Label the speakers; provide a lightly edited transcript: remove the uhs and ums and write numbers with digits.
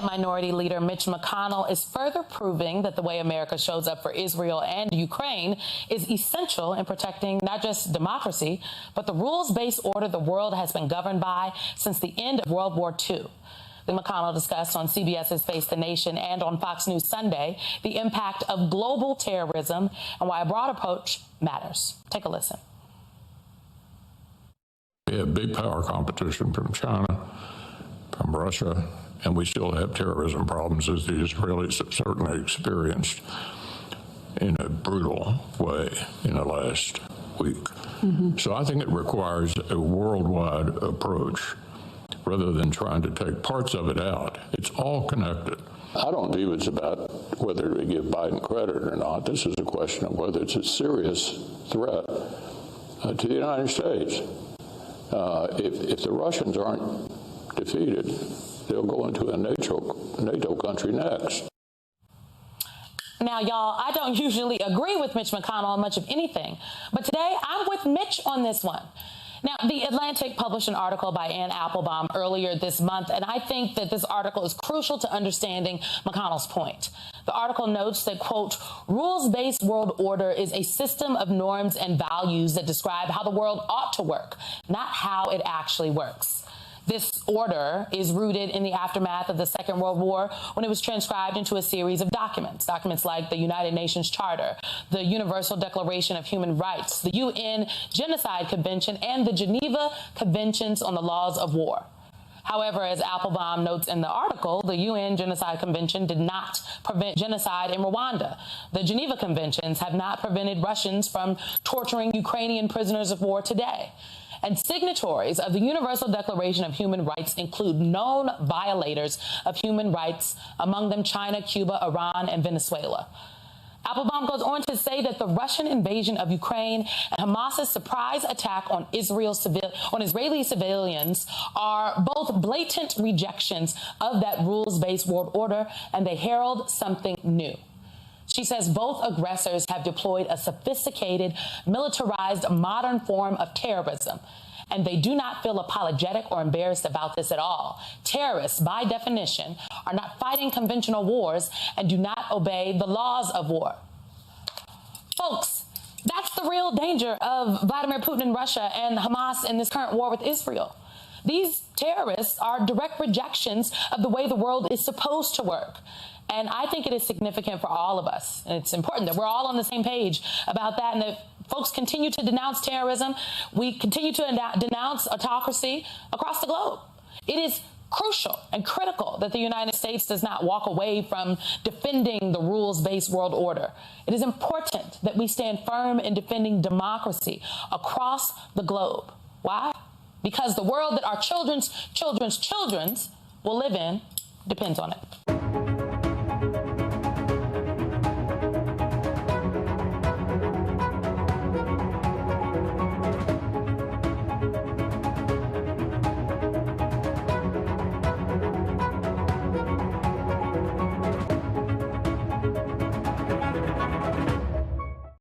Speaker 1: Minority Leader Mitch McConnell is further proving that the way America shows up for Israel and Ukraine is essential in protecting not just democracy, but the rules-based order the world has been governed by since the end of World War II. McConnell discussed on CBS's Face the Nation and on Fox News Sunday the impact of global terrorism and why a broad approach matters. Take a listen.
Speaker 2: We have big power competition from China, from Russia, and we still have terrorism problems, as the Israelis have certainly experienced in a brutal way in the last week. So I think it requires a worldwide approach rather than trying to take parts of it out. It's all connected. I don't believe it's about whether to give Biden credit or not. This is a question of whether it's a serious threat to the United States. If the Russians aren't defeated, they'll go into a NATO country next.
Speaker 1: Now, y'all, I don't usually agree with Mitch McConnell on much of anything, but today I'm with Mitch on this one. Now, The Atlantic published an article by Anne Applebaum earlier this month, and I think that this article is crucial to understanding McConnell's point. The article notes that, quote, rules-based world order is a system of norms and values that describe how the world ought to work, not how it actually works. This order is rooted in the aftermath of the Second World War, when it was transcribed into a series of documents like the United Nations Charter, the Universal Declaration of Human Rights, the UN Genocide Convention, and the Geneva Conventions on the Laws of War. However, as Applebaum notes in the article, the UN Genocide Convention did not prevent genocide in Rwanda. The Geneva Conventions have not prevented Russians from torturing Ukrainian prisoners of war today. And signatories of the Universal Declaration of Human Rights include known violators of human rights, among them China, Cuba, Iran, and Venezuela. Applebaum goes on to say that the Russian invasion of Ukraine and Hamas's surprise attack on Israeli civilians are both blatant rejections of that rules-based world order, and they herald something new. She says both aggressors have deployed a sophisticated, militarized, modern form of terrorism, and they do not feel apologetic or embarrassed about this at all. Terrorists, by definition, are not fighting conventional wars and do not obey the laws of war. Folks, that's the real danger of Vladimir Putin and Russia and Hamas in this current war with Israel. These terrorists are direct rejections of the way the world is supposed to work. And I think it is significant for all of us. And it's important that we're all on the same page about that, and that folks continue to denounce terrorism. We continue to denounce autocracy across the globe. It is crucial and critical that the United States does not walk away from defending the rules-based world order. It is important that we stand firm in defending democracy across the globe. Why? Because the world that our children's will live in depends on it.